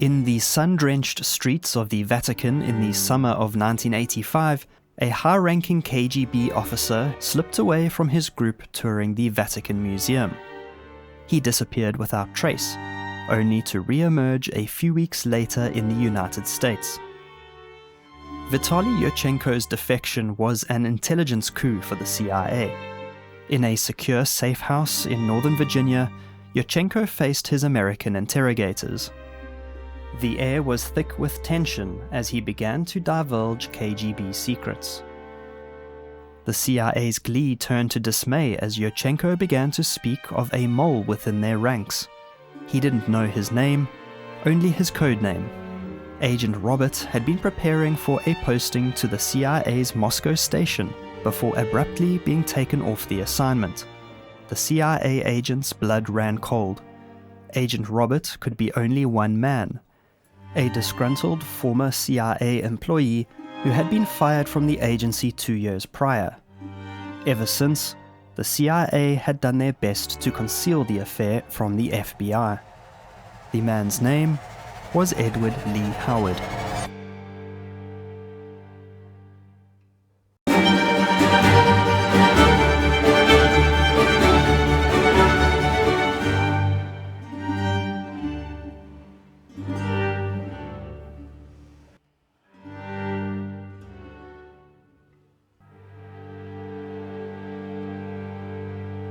In the sun-drenched streets of the Vatican in the summer of 1985, a high-ranking KGB officer slipped away from his group touring the Vatican Museum. He disappeared without trace, only to re-emerge a few weeks later in the United States. Vitaly Yurchenko's defection was an intelligence coup for the CIA. In a secure safehouse in Northern Virginia, Yurchenko faced his American interrogators. The air was thick with tension as he began to divulge KGB secrets. The CIA's glee turned to dismay as Yurchenko began to speak of a mole within their ranks. He didn't know his name, only his codename. Agent Robert had been preparing for a posting to the CIA's Moscow station before abruptly being taken off the assignment. The CIA agent's blood ran cold. Agent Robert could be only one man, a disgruntled former CIA employee who had been fired from the agency 2 years prior. Ever since, the CIA had done their best to conceal the affair from the FBI. The man's name was Edward Lee Howard.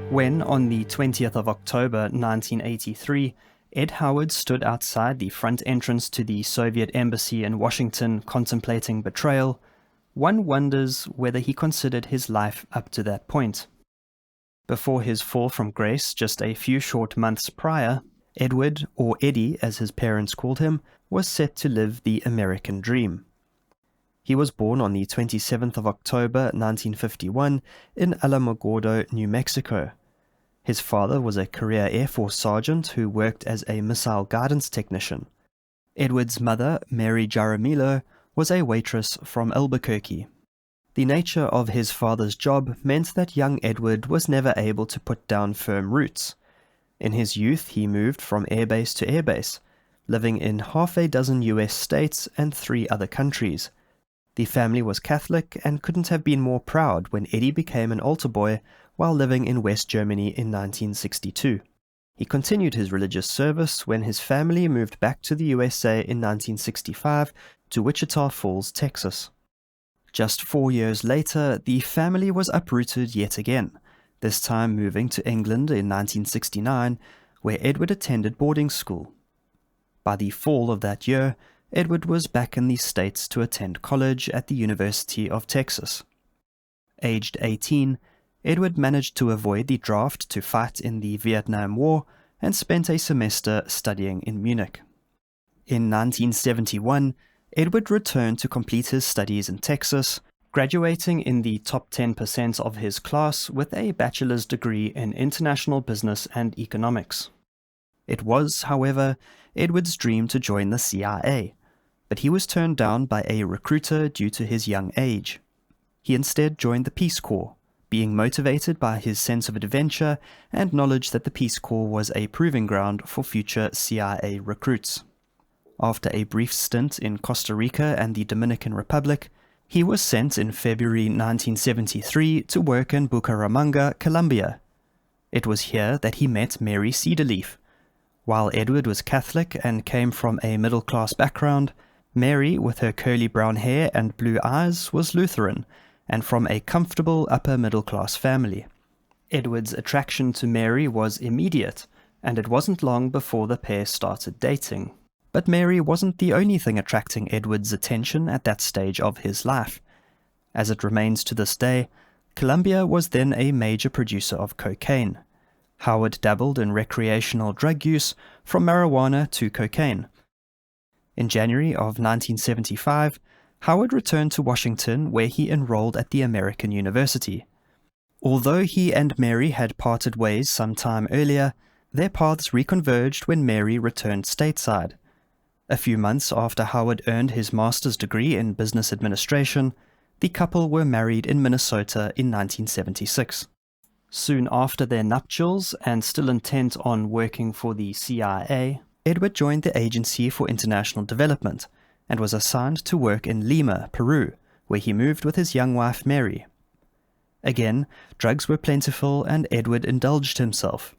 When, on the 20th of October 1983, Ed Howard stood outside the front entrance to the Soviet embassy in Washington contemplating betrayal, one wonders whether he considered his life up to that point. Before his fall from grace just a few short months prior, Edward, or Eddie as his parents called him, was set to live the American dream. He was born on the 27th of October 1951 in Alamogordo, New Mexico. His father was a career Air Force sergeant who worked as a missile guidance technician. Edward's mother, Mary Jaramillo, was a waitress from Albuquerque. The nature of his father's job meant that young Edward was never able to put down firm roots. In his youth, he moved from airbase to airbase, living in half a dozen US states and 3 other countries. The family was Catholic and couldn't have been more proud when Eddie became an altar boy while living in West Germany in 1962. He continued his religious service when his family moved back to the USA in 1965 to Wichita Falls, Texas. Just 4 years later, the family was uprooted yet again, this time moving to England in 1969, where Edward attended boarding school. By the fall of that year, Edward was back in the States to attend college at the University of Texas. Aged 18, Edward managed to avoid the draft to fight in the Vietnam War and spent a semester studying in Munich. In 1971, Edward returned to complete his studies in Texas, graduating in the top 10% of his class with a bachelor's degree in international business and economics. It was, however, Edward's dream to join the CIA, but he was turned down by a recruiter due to his young age. He instead joined the Peace Corps, being motivated by his sense of adventure and knowledge that the Peace Corps was a proving ground for future CIA recruits. After a brief stint in Costa Rica and the Dominican Republic, he was sent in February 1973 to work in Bucaramanga, Colombia. It was here that he met Mary Cedarleaf. While Edward was Catholic and came from a middle-class background, Mary, with her curly brown hair and blue eyes, was Lutheran, and from a comfortable upper-middle-class family. Edward's attraction to Mary was immediate, and it wasn't long before the pair started dating. But Mary wasn't the only thing attracting Edward's attention at that stage of his life. As it remains to this day, Colombia was then a major producer of cocaine. Howard dabbled in recreational drug use, from marijuana to cocaine. In January of 1975, Howard returned to Washington, where he enrolled at the American University. Although he and Mary had parted ways some time earlier, their paths reconverged when Mary returned stateside. A few months after Howard earned his master's degree in business administration, the couple were married in Minnesota in 1976. Soon after their nuptials, and still intent on working for the CIA, Edward joined the Agency for International Development and was assigned to work in Lima, Peru, where he moved with his young wife Mary. Again, drugs were plentiful and Edward indulged himself.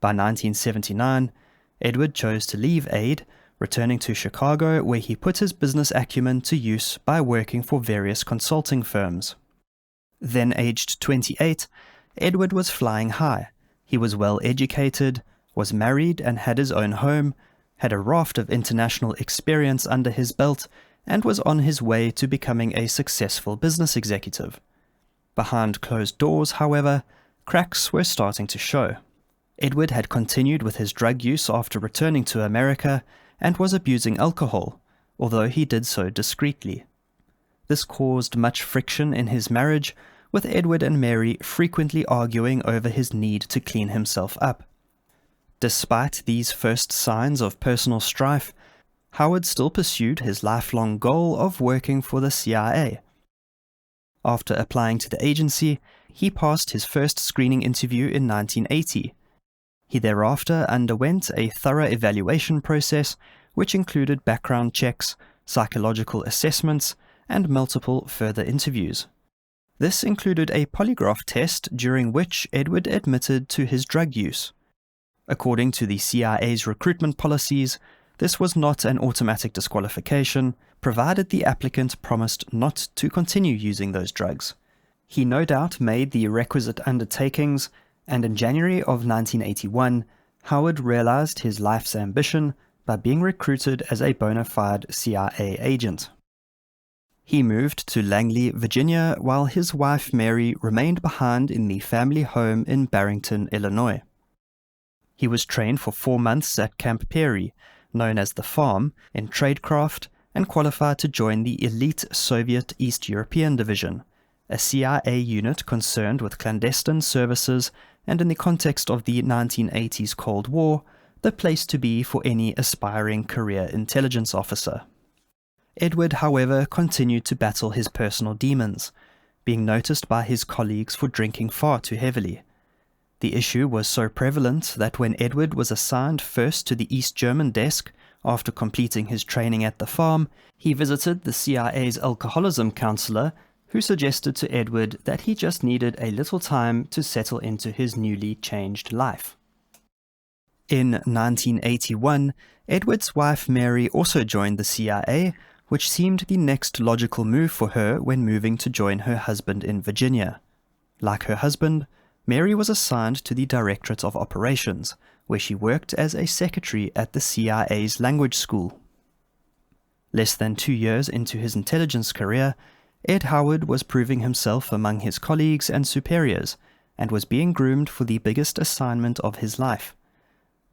By 1979, Edward chose to leave aid, returning to Chicago, where he put his business acumen to use by working for various consulting firms. Then aged 28, Edward was flying high. He was well educated, was married and had his own home, had a raft of international experience under his belt, and was on his way to becoming a successful business executive. Behind closed doors, however, cracks were starting to show. Edward had continued with his drug use after returning to America and was abusing alcohol, although he did so discreetly. This caused much friction in his marriage, with Edward and Mary frequently arguing over his need to clean himself up. Despite these first signs of personal strife, Howard still pursued his lifelong goal of working for the CIA. After applying to the agency, he passed his first screening interview in 1980. He thereafter underwent a thorough evaluation process, which included background checks, psychological assessments, and multiple further interviews. This included a polygraph test during which Edward admitted to his drug use. According to the CIA's recruitment policies, this was not an automatic disqualification, provided the applicant promised not to continue using those drugs. He no doubt made the requisite undertakings, and in January of 1981, Howard realized his life's ambition by being recruited as a bona fide CIA agent. He moved to Langley, Virginia, while his wife Mary remained behind in the family home in Barrington, Illinois. He was trained for 4 months at Camp Peary, known as the Farm, in tradecraft, and qualified to join the elite Soviet East European Division, a CIA unit concerned with clandestine services and, in the context of the 1980s Cold War, the place to be for any aspiring career intelligence officer. Edward, however, continued to battle his personal demons, being noticed by his colleagues for drinking far too heavily. The issue was so prevalent that when Edward was assigned first to the East German desk after completing his training at the Farm, he visited the CIA's alcoholism counselor, who suggested to Edward that he just needed a little time to settle into his newly changed life. In 1981, Edward's wife Mary also joined the CIA, which seemed the next logical move for her when moving to join her husband in Virginia. Like her husband, Mary was assigned to the Directorate of Operations, where she worked as a secretary at the CIA's language school. Less than 2 years into his intelligence career, Ed Howard was proving himself among his colleagues and superiors, and was being groomed for the biggest assignment of his life.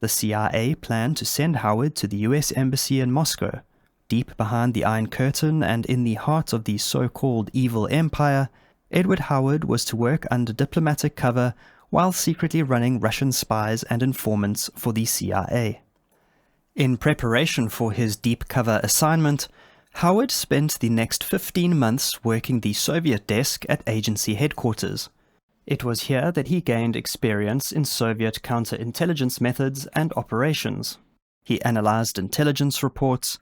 The CIA planned to send Howard to the US Embassy in Moscow. Deep behind the Iron Curtain and in the heart of the so-called evil empire, Edward Howard was to work under diplomatic cover while secretly running Russian spies and informants for the CIA. In preparation for his deep cover assignment, Howard spent the next 15 months working the Soviet desk at agency headquarters. It was here that he gained experience in Soviet counterintelligence methods and operations. He analyzed intelligence reports,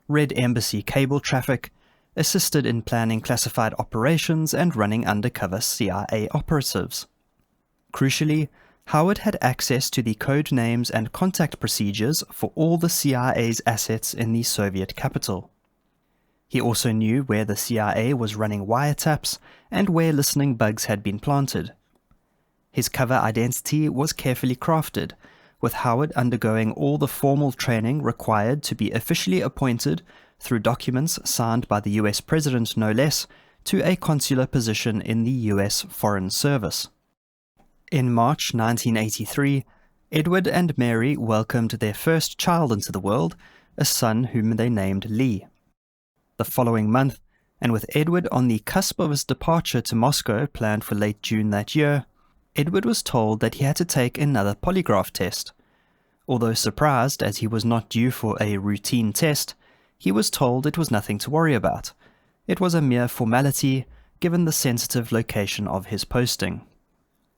read embassy cable traffic, assisted in planning classified operations and running undercover CIA operatives. Crucially, Howard had access to the code names and contact procedures for all the CIA's assets in the Soviet capital. He also knew where the CIA was running wiretaps and where listening bugs had been planted. His cover identity was carefully crafted, with Howard undergoing all the formal training required to be officially appointed, through documents signed by the US President no less, to a consular position in the US Foreign Service. In March 1983, Edward and Mary welcomed their first child into the world, a son whom they named Lee. The following month, and with Edward on the cusp of his departure to Moscow planned for late June that year, Edward was told that he had to take another polygraph test. Although surprised as he was not due for a routine test, he was told it was nothing to worry about. It was a mere formality, given the sensitive location of his posting.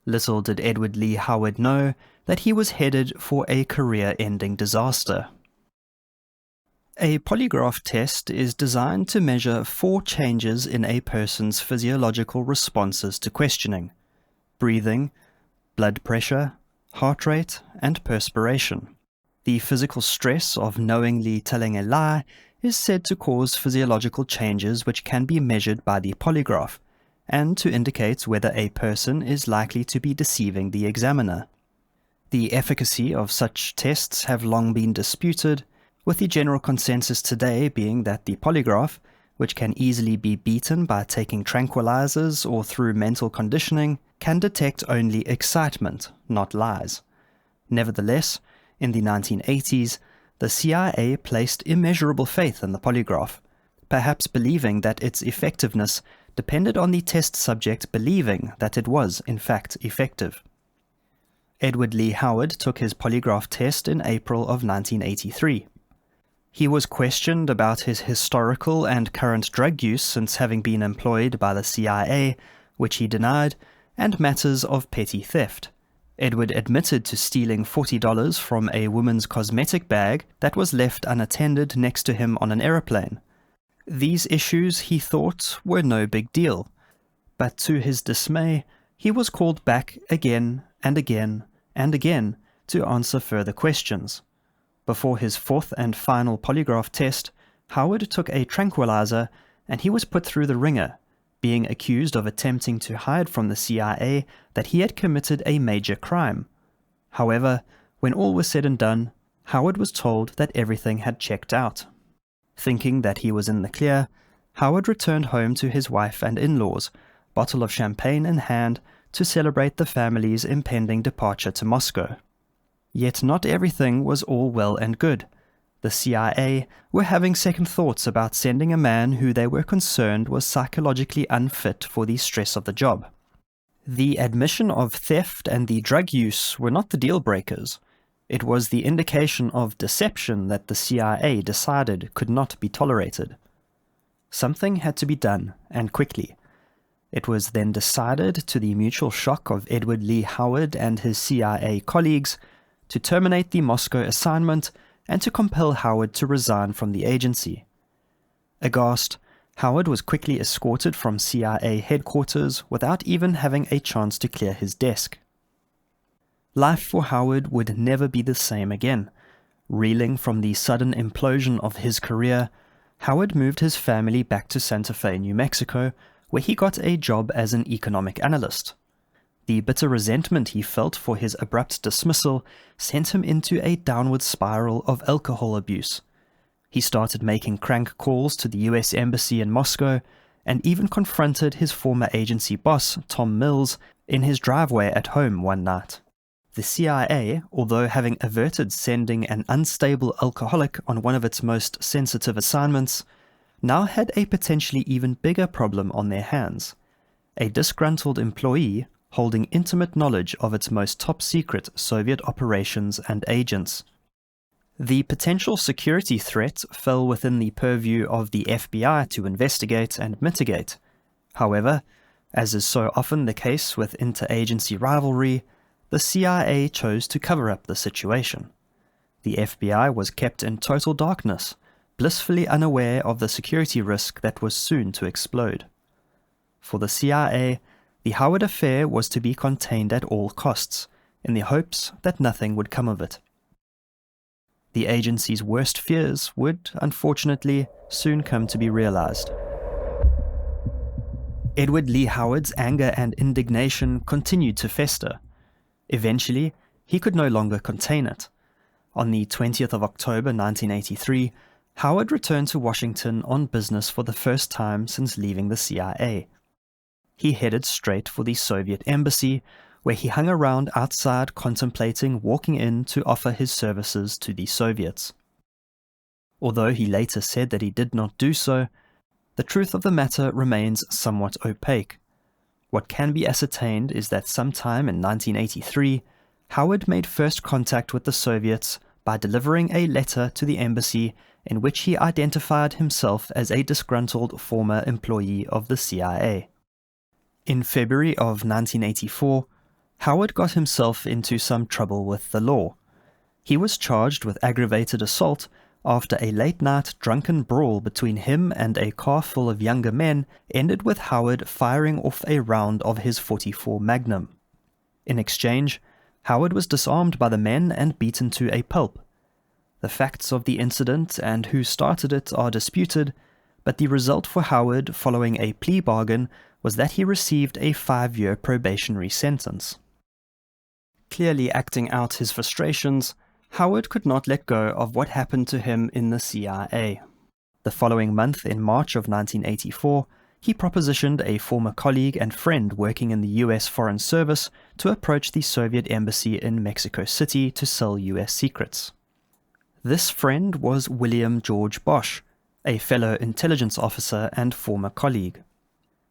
Little did Edward Lee Howard know that he was headed for a career-ending disaster. A polygraph test is designed to measure 4 changes in a person's physiological responses to questioning: breathing, blood pressure, heart rate, and perspiration. The physical stress of knowingly telling a lie is said to cause physiological changes which can be measured by the polygraph, and to indicate whether a person is likely to be deceiving the examiner. The efficacy of such tests have long been disputed, with the general consensus today being that the polygraph, which can easily be beaten by taking tranquilizers or through mental conditioning, can detect only excitement, not lies. Nevertheless, in the 1980s, the CIA placed immeasurable faith in the polygraph, perhaps believing that its effectiveness depended on the test subject believing that it was, in fact, effective. Edward Lee Howard took his polygraph test in April of 1983. He was questioned about his historical and current drug use since having been employed by the CIA, which he denied, and matters of petty theft. Edward admitted to stealing $40 from a woman's cosmetic bag that was left unattended next to him on an aeroplane. These issues, he thought, were no big deal, but to his dismay, he was called back again and again and again to answer further questions. Before his 4th and final polygraph test, Howard took a tranquilizer and he was put through the ringer, being accused of attempting to hide from the CIA that he had committed a major crime. However, when all was said and done, Howard was told that everything had checked out. Thinking that he was in the clear, Howard returned home to his wife and in-laws, bottle of champagne in hand, to celebrate the family's impending departure to Moscow. Yet not everything was all well and good. The CIA were having second thoughts about sending a man who they were concerned was psychologically unfit for the stress of the job. The admission of theft and the drug use were not the deal breakers. It was the indication of deception that the CIA decided could not be tolerated. Something had to be done, and quickly. It was then decided, to the mutual shock of Edward Lee Howard and his CIA colleagues, to terminate the Moscow assignment and to compel Howard to resign from the agency. Aghast, Howard was quickly escorted from CIA headquarters without even having a chance to clear his desk. Life for Howard would never be the same again. Reeling from the sudden implosion of his career, Howard moved his family back to Santa Fe, New Mexico, where he got a job as an economic analyst. The bitter resentment he felt for his abrupt dismissal sent him into a downward spiral of alcohol abuse. He started making crank calls to the US Embassy in Moscow and even confronted his former agency boss, Tom Mills, in his driveway at home one night. The CIA, although having averted sending an unstable alcoholic on one of its most sensitive assignments, now had a potentially even bigger problem on their hands: a disgruntled employee holding intimate knowledge of its most top-secret Soviet operations and agents. The potential security threat fell within the purview of the FBI to investigate and mitigate. However, as is so often the case with interagency rivalry, the CIA chose to cover up the situation. The FBI was kept in total darkness, blissfully unaware of the security risk that was soon to explode. For the CIA, the Howard affair was to be contained at all costs, in the hopes that nothing would come of it. The agency's worst fears would, unfortunately, soon come to be realized. Edward Lee Howard's anger and indignation continued to fester. Eventually, he could no longer contain it. On the 20th of October 1983, Howard returned to Washington on business for the first time since leaving the CIA. He headed straight for the Soviet embassy, where he hung around outside contemplating walking in to offer his services to the Soviets. Although he later said that he did not do so, the truth of the matter remains somewhat opaque. What can be ascertained is that sometime in 1983, Howard made first contact with the Soviets by delivering a letter to the embassy in which he identified himself as a disgruntled former employee of the CIA. In February of 1984, Howard got himself into some trouble with the law. He was charged with aggravated assault after a late-night drunken brawl between him and a car full of younger men ended with Howard firing off a round of his .44 Magnum. In exchange, Howard was disarmed by the men and beaten to a pulp. The facts of the incident and who started it are disputed, but the result for Howard following a plea bargain was that he received a 5-year probationary sentence. Clearly acting out his frustrations, Howard could not let go of what happened to him in the CIA. The following month, in March of 1984, he propositioned a former colleague and friend working in the US Foreign Service to approach the Soviet embassy in Mexico City to sell US secrets. This friend was William George Bosch, a fellow intelligence officer and former colleague.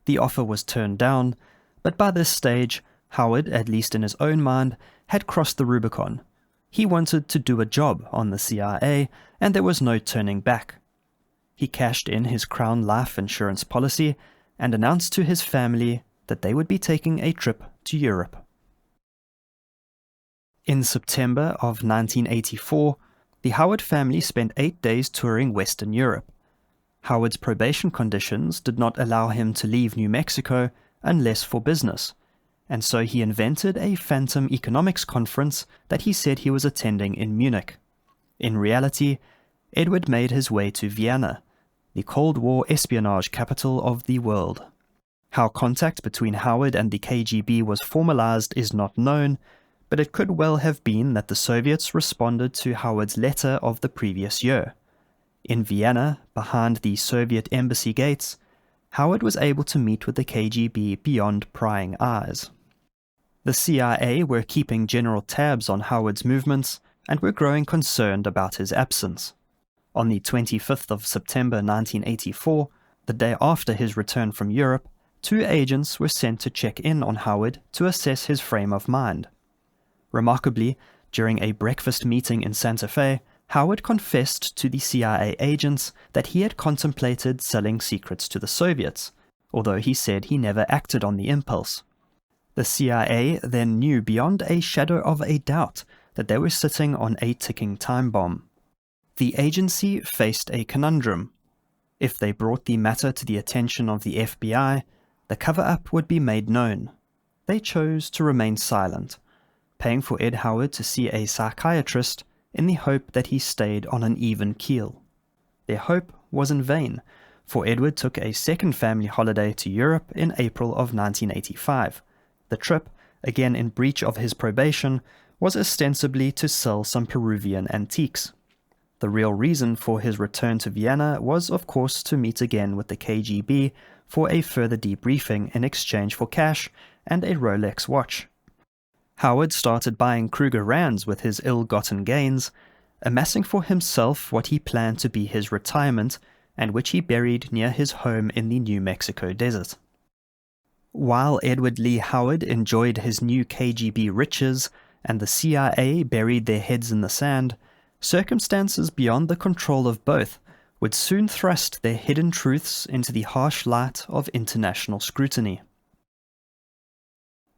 The offer was turned down, but by this stage, Howard, at least in his own mind, had crossed the Rubicon. He wanted to do a job on the CIA, and there was no turning back. He cashed in his Crown life insurance policy and announced to his family that they would be taking a trip to Europe. In September of 1984, the Howard family spent 8 days touring Western Europe. Howard's probation conditions did not allow him to leave New Mexico unless for business, and so he invented a phantom economics conference that he said he was attending in Munich. In reality, Edward made his way to Vienna, the Cold War espionage capital of the world. How contact between Howard and the KGB was formalized is not known, but it could well have been that the Soviets responded to Howard's letter of the previous year. In Vienna, behind the Soviet embassy gates, Howard was able to meet with the KGB beyond prying eyes. The CIA were keeping general tabs on Howard's movements and were growing concerned about his absence. On the 25th of September 1984, the day after his return from Europe, 2 agents were sent to check in on Howard to assess his frame of mind. Remarkably, during a breakfast meeting in Santa Fe, Howard confessed to the CIA agents that he had contemplated selling secrets to the Soviets, although he said he never acted on the impulse. The CIA then knew beyond a shadow of a doubt that they were sitting on a ticking time bomb. The agency faced a conundrum. If they brought the matter to the attention of the FBI, the cover-up would be made known. They chose to remain silent, paying for Ed Howard to see a psychiatrist in the hope that he stayed on an even keel. Their hope was in vain, for Edward took a second family holiday to Europe in April of 1985. The trip, again in breach of his probation, was ostensibly to sell some Peruvian antiques. The real reason for his return to Vienna was, of course, to meet again with the KGB for a further debriefing in exchange for cash and a Rolex watch. Howard started buying Kruger-Rands with his ill-gotten gains, amassing for himself what he planned to be his retirement and which he buried near his home in the New Mexico desert. While Edward Lee Howard enjoyed his new KGB riches and the CIA buried their heads in the sand, circumstances beyond the control of both would soon thrust their hidden truths into the harsh light of international scrutiny.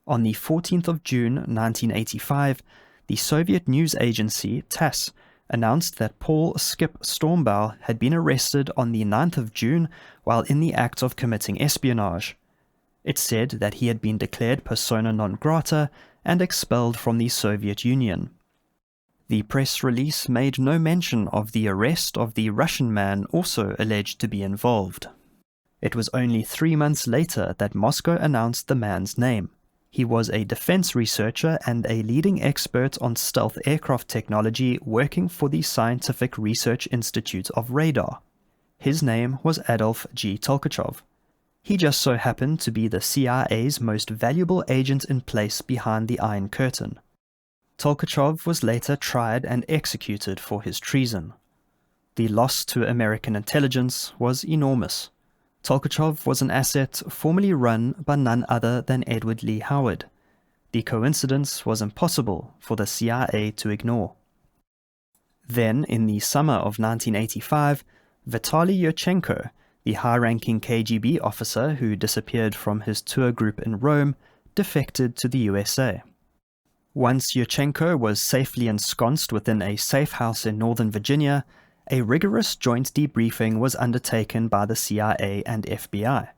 On the 14th of June 1985, the Soviet news agency TASS announced that Paul Skip Stormbow had been arrested on the 9th of June while in the act of committing espionage. It said that he had been declared persona non grata and expelled from the Soviet Union. The press release made no mention of the arrest of the Russian man also alleged to be involved. It was only 3 months later that Moscow announced the man's name. He was a defense researcher and a leading expert on stealth aircraft technology working for the Scientific Research Institute of Radar. His name was Adolf G. Tolkachev. He just so happened to be the CIA's most valuable agent in place behind the Iron Curtain. Tolkachev was later tried and executed for his treason. The loss to American intelligence was enormous. Tolkachev was an asset formerly run by none other than Edward Lee Howard. The coincidence was impossible for the CIA to ignore. Then, in the summer of 1985, Vitaly Yurchenko, the high-ranking KGB officer who disappeared from his tour group in Rome, defected to the USA. Once Yurchenko was safely ensconced within a safe house in Northern Virginia, A rigorous joint debriefing was undertaken by the CIA and FBI.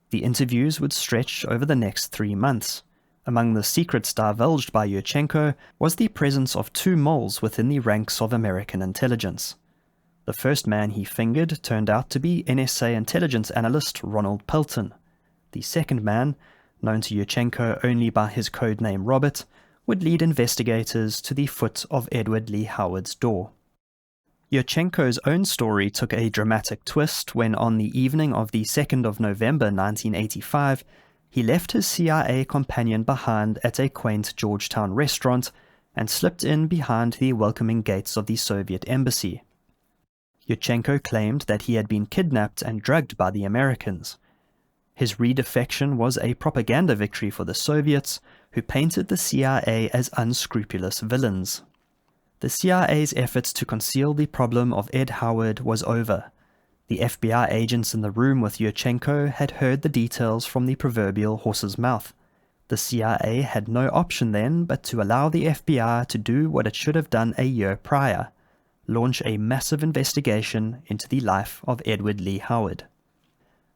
The interviews would stretch over the next 3 months. Among the secrets divulged by Yurchenko was the presence of 2 moles within the ranks of American intelligence. The first man he fingered turned out to be NSA intelligence analyst Ronald Pelton. The second man, known to Yurchenko only by his codename Robert, would lead investigators to the foot of Edward Lee Howard's door. Yurchenko's own story took a dramatic twist when, on the evening of the 2nd of November 1985, he left his CIA companion behind at a quaint Georgetown restaurant and slipped in behind the welcoming gates of the Soviet embassy. Yurchenko claimed that he had been kidnapped and drugged by the Americans. His redefection was a propaganda victory for the Soviets, who painted the CIA as unscrupulous villains. The CIA's efforts to conceal the problem of Ed Howard was over. The FBI agents in the room with Yurchenko had heard the details from the proverbial horse's mouth. The CIA had no option then but to allow the FBI to do what it should have done a year prior: launch a massive investigation into the life of Edward Lee Howard.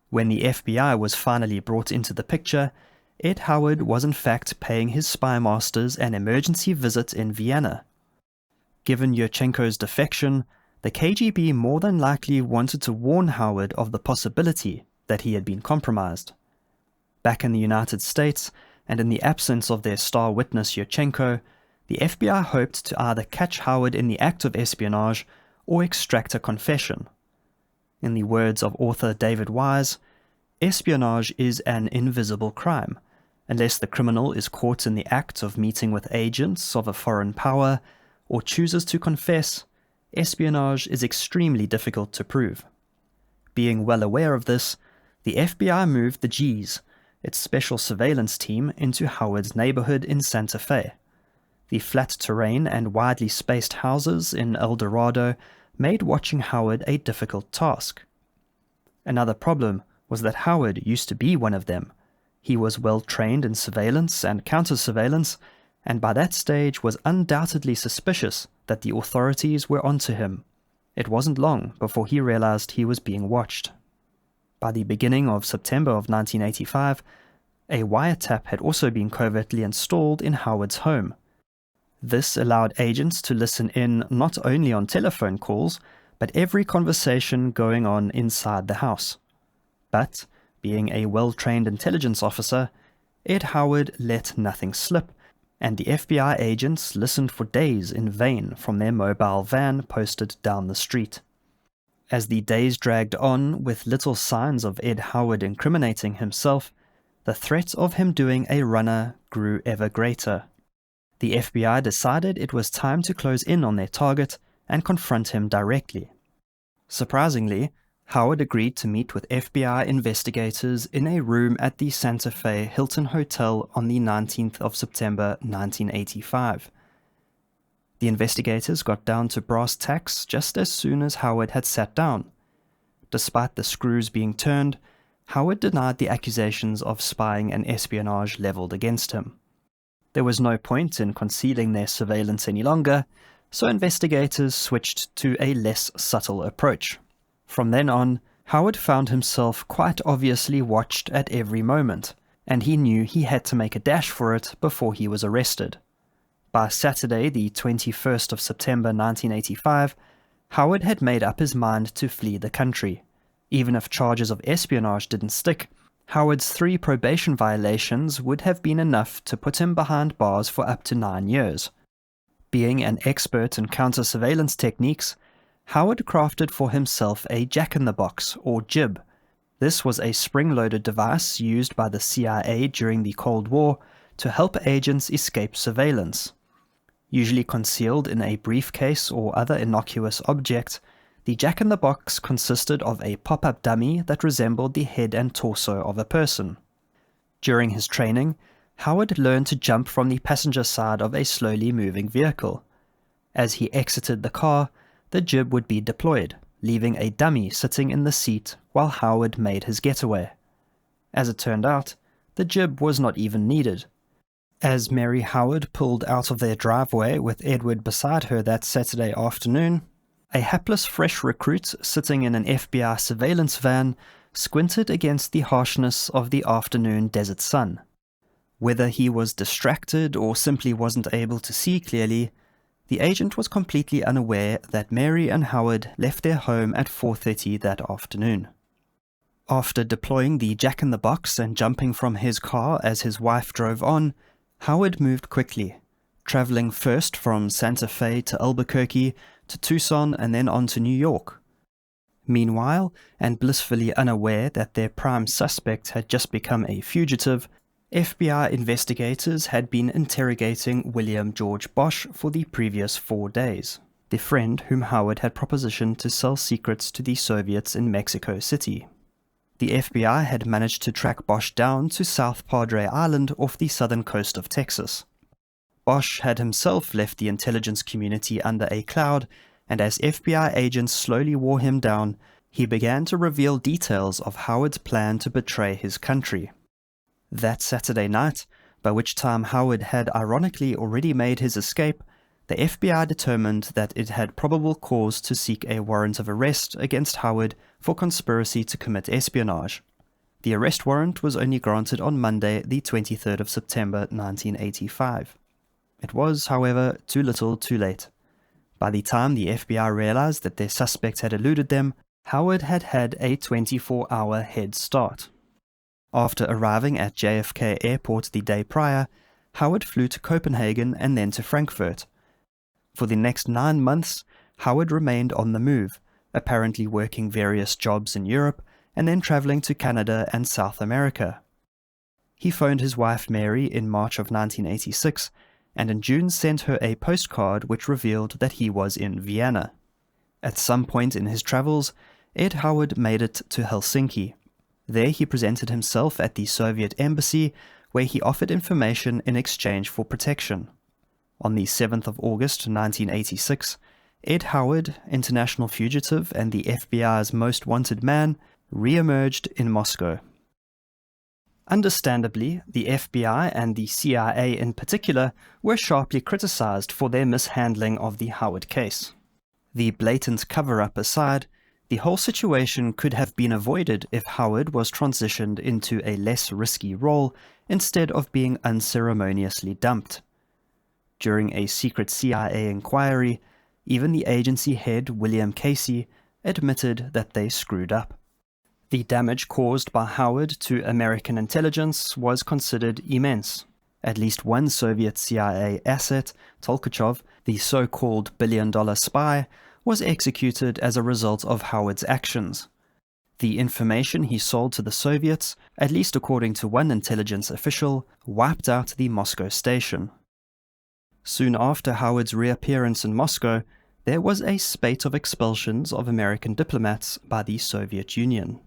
When the FBI was finally brought into the picture, Ed Howard was in fact paying his spy masters an emergency visit in Vienna. Given Yurchenko's defection, the KGB more than likely wanted to warn Howard of the possibility that he had been compromised. Back in the United States, and in the absence of their star witness Yurchenko, the FBI hoped to either catch Howard in the act of espionage or extract a confession. In the words of author David Wise, espionage is an invisible crime. Unless the criminal is caught in the act of meeting with agents of a foreign power or chooses to confess, espionage is extremely difficult to prove. Being well aware of this, the FBI moved the G's, its special surveillance team, into Howard's neighborhood in Santa Fe. The flat terrain and widely spaced houses in El Dorado made watching Howard a difficult task. Another problem was that Howard used to be one of them. He was well trained in surveillance and counter-surveillance, and by that stage was undoubtedly suspicious that the authorities were onto him. It wasn't long before he realized he was being watched. By the beginning of September of 1985, a wiretap had also been covertly installed in Howard's home. This allowed agents to listen in not only on telephone calls, but every conversation going on inside the house. But, being a well-trained intelligence officer, Ed Howard let nothing slip, and the FBI agents listened for days in vain from their mobile van posted down the street. As the days dragged on with little signs of Ed Howard incriminating himself, the threat of him doing a runner grew ever greater. The FBI decided it was time to close in on their target and confront him directly. Surprisingly, Howard agreed to meet with FBI investigators in a room at the Santa Fe Hilton Hotel on the 19th of September 1985. The investigators got down to brass tacks just as soon as Howard had sat down. Despite the screws being turned, Howard denied the accusations of spying and espionage leveled against him. There was no point in concealing their surveillance any longer, so investigators switched to a less subtle approach. From then on, Howard found himself quite obviously watched at every moment, and he knew he had to make a dash for it before he was arrested. By Saturday, the 21st of September 1985, Howard had made up his mind to flee the country. Even if charges of espionage didn't stick, Howard's 3 probation violations would have been enough to put him behind bars for up to 9 years. Being an expert in counter-surveillance techniques, Howard crafted for himself a jack-in-the-box, or jib. This was a spring-loaded device used by the CIA during the Cold War to help agents escape surveillance. Usually concealed in a briefcase or other innocuous object, the jack-in-the-box consisted of a pop-up dummy that resembled the head and torso of a person. During his training, Howard learned to jump from the passenger side of a slowly moving vehicle. As he exited the car, the jib would be deployed, leaving a dummy sitting in the seat while Howard made his getaway. As it turned out, the jib was not even needed. As Mary Howard pulled out of their driveway with Edward beside her that Saturday afternoon, A hapless fresh recruit sitting in an FBI surveillance van squinted against the harshness of the afternoon desert sun. Whether he was distracted or simply wasn't able to see clearly, the agent was completely unaware that Mary and Howard left their home at 4:30 that afternoon. After deploying the jack-in-the-box and jumping from his car as his wife drove on, Howard moved quickly, traveling first from Santa Fe to Albuquerque to Tucson and then on to New York. Meanwhile, and blissfully unaware that their prime suspect had just become a fugitive, FBI investigators had been interrogating William George Bosch for the previous 4 days, the friend whom Howard had propositioned to sell secrets to the Soviets in Mexico City. The FBI had managed to track Bosch down to South Padre Island off the southern coast of Texas. Bosch had himself left the intelligence community under a cloud, and as FBI agents slowly wore him down, he began to reveal details of Howard's plan to betray his country. That Saturday night, by which time Howard had ironically already made his escape, the FBI determined that it had probable cause to seek a warrant of arrest against Howard for conspiracy to commit espionage. The arrest warrant was only granted on Monday, the 23rd of September 1985. It was, however, too little too late. By the time the FBI realized that their suspect had eluded them, Howard had had a 24-hour head start. After arriving at JFK Airport the day prior, Howard flew to Copenhagen and then to Frankfurt. For the next 9 months, Howard remained on the move, apparently working various jobs in Europe and then traveling to Canada and South America. He phoned his wife Mary in March of 1986, and in June sent her a postcard which revealed that he was in Vienna. At some point in his travels, Ed Howard made it to Helsinki. There he presented himself at the Soviet embassy, where he offered information in exchange for protection. On the 7th of August 1986, Ed Howard, international fugitive and the FBI's most wanted man, re-emerged in Moscow. Understandably, the FBI and the CIA in particular were sharply criticized for their mishandling of the Howard case. The blatant cover-up aside, the whole situation could have been avoided if Howard was transitioned into a less risky role instead of being unceremoniously dumped. During a secret CIA inquiry, even the agency head, William Casey, admitted that they screwed up. The damage caused by Howard to American intelligence was considered immense. At least one Soviet CIA asset, Tolkachev, the so-called billion-dollar spy, was executed as a result of Howard's actions. The information he sold to the Soviets, at least according to one intelligence official, wiped out the Moscow station. Soon after Howard's reappearance in Moscow, there was a spate of expulsions of American diplomats by the Soviet Union.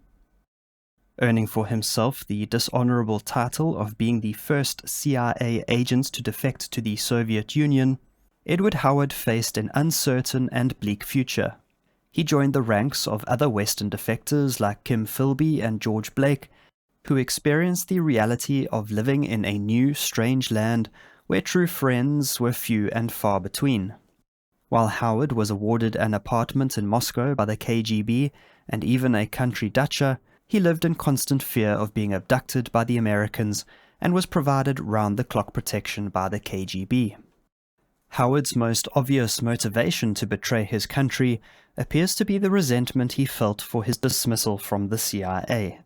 Earning for himself the dishonorable title of being the first CIA agent to defect to the Soviet Union, Edward Howard faced an uncertain and bleak future. He joined the ranks of other Western defectors like Kim Philby and George Blake, who experienced the reality of living in a new, strange land where true friends were few and far between. While Howard was awarded an apartment in Moscow by the KGB and even a country dacha, he lived in constant fear of being abducted by the Americans and was provided round-the-clock protection by the KGB. Howard's most obvious motivation to betray his country appears to be the resentment he felt for his dismissal from the CIA.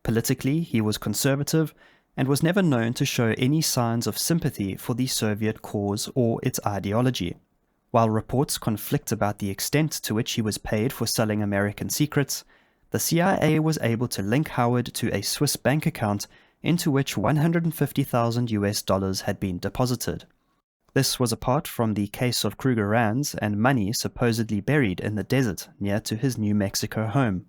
Politically, he was conservative and was never known to show any signs of sympathy for the Soviet cause or its ideology. While reports conflict about the extent to which he was paid for selling American secrets, the CIA was able to link Howard to a Swiss bank account into which $150,000 had been deposited. This was apart from the case of Krugerrands and money supposedly buried in the desert near to his New Mexico home.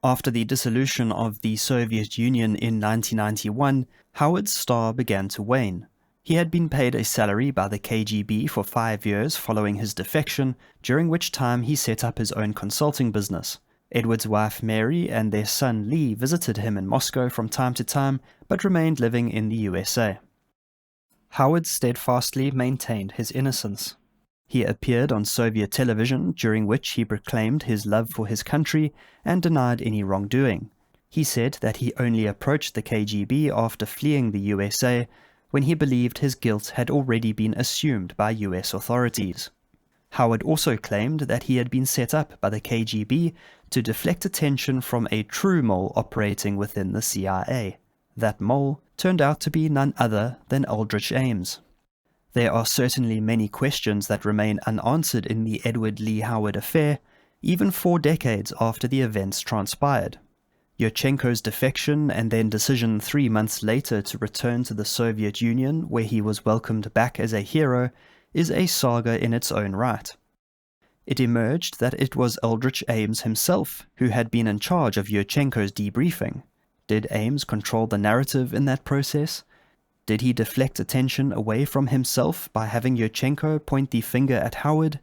After the dissolution of the Soviet Union in 1991, Howard's star began to wane. He had been paid a salary by the KGB for 5 years following his defection, during which time he set up his own consulting business. Edward's wife Mary and their son Lee visited him in Moscow from time to time, but remained living in the USA. Howard steadfastly maintained his innocence. He appeared on Soviet television, during which he proclaimed his love for his country and denied any wrongdoing. He said that he only approached the KGB after fleeing the USA, when he believed his guilt had already been assumed by US authorities. Howard also claimed that he had been set up by the KGB to deflect attention from a true mole operating within the CIA. That mole turned out to be none other than Aldrich Ames. There are certainly many questions that remain unanswered in the Edward Lee Howard affair, even 4 decades after the events transpired. Yurchenko's defection and then decision 3 months later to return to the Soviet Union, where he was welcomed back as a hero, is a saga in its own right. It emerged that it was Aldrich Ames himself who had been in charge of Yurchenko's debriefing. Did Ames control the narrative in that process? Did he deflect attention away from himself by having Yurchenko point the finger at Howard?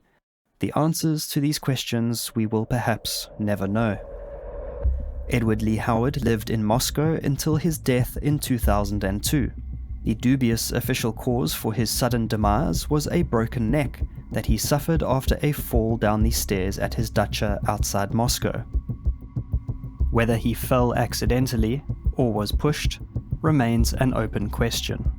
The answers to these questions we will perhaps never know. Edward Lee Howard lived in Moscow until his death in 2002. The dubious official cause for his sudden demise was a broken neck that he suffered after a fall down the stairs at his dacha outside Moscow. Whether he fell accidentally or was pushed remains an open question.